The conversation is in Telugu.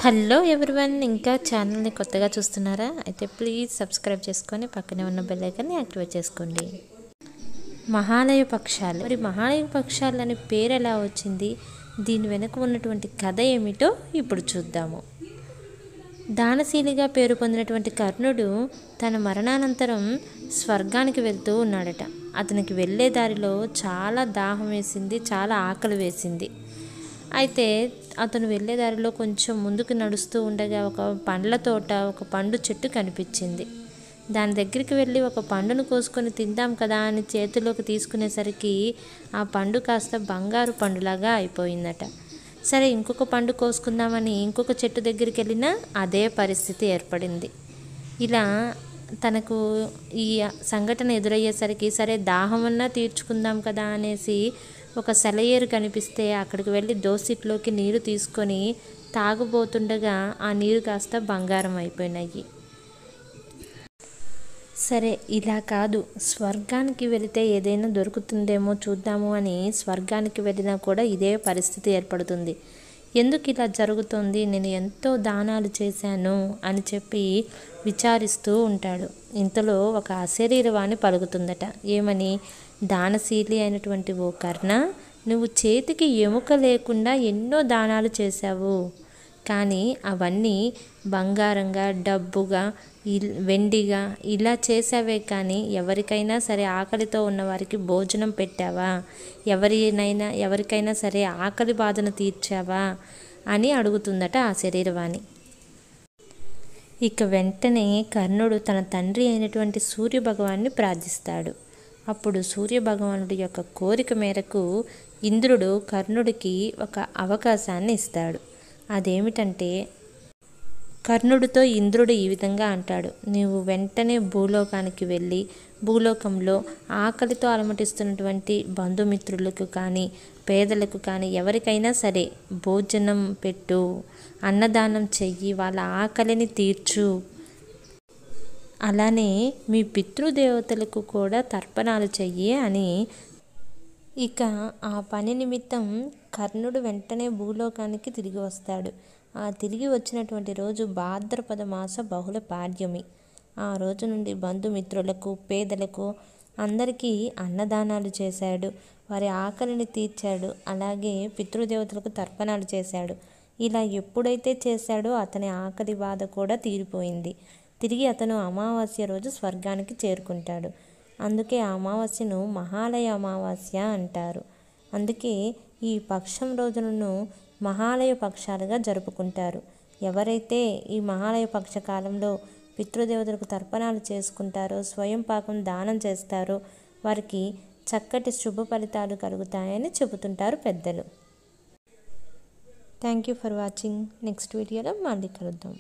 హలో ఎవ్రీవన్, ఇంకా ఛానల్ని కొత్తగా చూస్తున్నారా? అయితే ప్లీజ్ సబ్స్క్రైబ్ చేసుకొని పక్కనే ఉన్న బెల్ ఐకాన్ని యాక్టివేట్ చేసుకోండి. మహాలయ పక్షాలు. మరి మహాలయ పక్షాలు అనే పేరు ఎలా వచ్చింది, దీని వెనుక ఉన్నటువంటి కథ ఏమిటో ఇప్పుడు చూద్దాము. దానశీలిగా పేరు పొందినటువంటి కర్ణుడు తన మరణానంతరం స్వర్గానికి వెళ్తూ ఉన్నాడట. అతనికి వెళ్ళే దారిలో చాలా దాహం వేసింది, చాలా ఆకలి వేసింది. అయితే అతను వెళ్ళే దారిలో కొంచెం ముందుకు నడుస్తూ ఉండగా ఒక పండ్ల తోట, ఒక పండు చెట్టు కనిపించింది. దాని దగ్గరికి వెళ్ళి ఒక పండును కోసుకొని తిందాం కదా అని చేతిలోకి తీసుకునేసరికి ఆ పండు కాస్త బంగారు పండులాగా అయిపోయిందట. సరే, ఇంకొక పండు కోసుకుందామని ఇంకొక చెట్టు దగ్గరికి వెళ్ళినా అదే పరిస్థితి ఏర్పడింది. ఇలా తనకు ఈ సంఘటన ఎదురయ్యేసరికి సరే దాహమన్నా తీర్చుకుందాం కదా అనేసి ఒక సెలయేరు కనిపిస్తే అక్కడికి వెళ్ళి దోసిట్లోకి నీరు తీసుకొని తాగబోతుండగా ఆ నీరు కాస్త బంగారం అయిపోయినాయి. సరే, ఇలా కాదు, స్వర్గానికి వెళితే ఏదైనా దొరుకుతుందేమో చూద్దాము అని స్వర్గానికి వెళ్ళినా కూడా ఇదే పరిస్థితి ఏర్పడుతుంది. ఎందుకు ఇలా జరుగుతుంది, నేను ఎంతో దానాలు చేశాను అని చెప్పి విచారిస్తూ ఉంటాడు. ఇంతలో ఒక అశరీరవాణి పలుకుతుందట. ఏమని? దానశీలి అయినటువంటి ఓ కర్ణ, నువ్వు చేతికి ఎముక లేకుండా ఎన్నో దానాలు చేశావు, కానీ అవన్నీ బంగారంగా, డబ్బుగా, వెండిగా ఇలా చేసావే, కానీ ఎవరికైనా సరే ఆకలితో ఉన్నవారికి భోజనం పెట్టావా? ఎవరికైనా సరే ఆకలి బాధను తీర్చావా అని అడుగుతుందట ఆ శరీరవాణి. ఇక వెంటనే కర్ణుడు తన తండ్రి అయినటువంటి సూర్యభగవాన్ని ప్రార్థిస్తాడు. అప్పుడు సూర్యభగవానుడి యొక్క కోరిక మేరకు ఇంద్రుడు కర్ణుడికి ఒక అవకాశాన్ని ఇస్తాడు. అదేమిటంటే, కర్ణుడితో ఇంద్రుడు ఈ విధంగా అంటాడు: నీవు వెంటనే భూలోకానికి వెళ్ళి భూలోకంలో ఆకలితో అలమటిస్తున్నటువంటి బంధుమిత్రులకు కానీ, పేదలకు కానీ ఎవరికైనా సరే భోజనం పెట్టు, అన్నదానం చెయ్యి, వాళ్ళ ఆకలిని తీర్చు. అలానే మీ పితృదేవతలకు కూడా తర్పణాలు చెయ్యి అని. ఇక ఆ పని నిమిత్తం కర్ణుడు వెంటనే భూలోకానికి తిరిగి వస్తాడు. ఆ తిరిగి వచ్చినటువంటి రోజు భాద్రపద మాస బహుళ పాడ్యమి. ఆ రోజు నుండి బంధుమిత్రులకు, పేదలకు అందరికీ అన్నదానాలు చేశాడు, వారి ఆకలిని తీర్చాడు, అలాగే పితృదేవతలకు తర్పణాలు చేశాడు. ఇలా ఎప్పుడైతే చేశాడో అతని ఆకలి బాధ కూడా తీరిపోయింది. తిరిగి అతను అమావాస్య రోజు స్వర్గానికి చేరుకుంటాడు. అందుకే ఆ అమావాస్యను మహాలయ అమావాస్య అంటారు. అందుకే ఈ పక్షం రోజులను మహాలయ పక్షాలుగా జరుపుకుంటారు. ఎవరైతే ఈ మహాలయ పక్ష కాలంలో పితృదేవతలకు తర్పణాలు చేసుకుంటారో, స్వయం పాకం దానం చేస్తారో వారికి చక్కటి శుభ ఫలితాలు కలుగుతాయని చెబుతుంటారు పెద్దలు. Thank you for watching. Next వీడియోలో మళ్ళీ కలుద్దాం.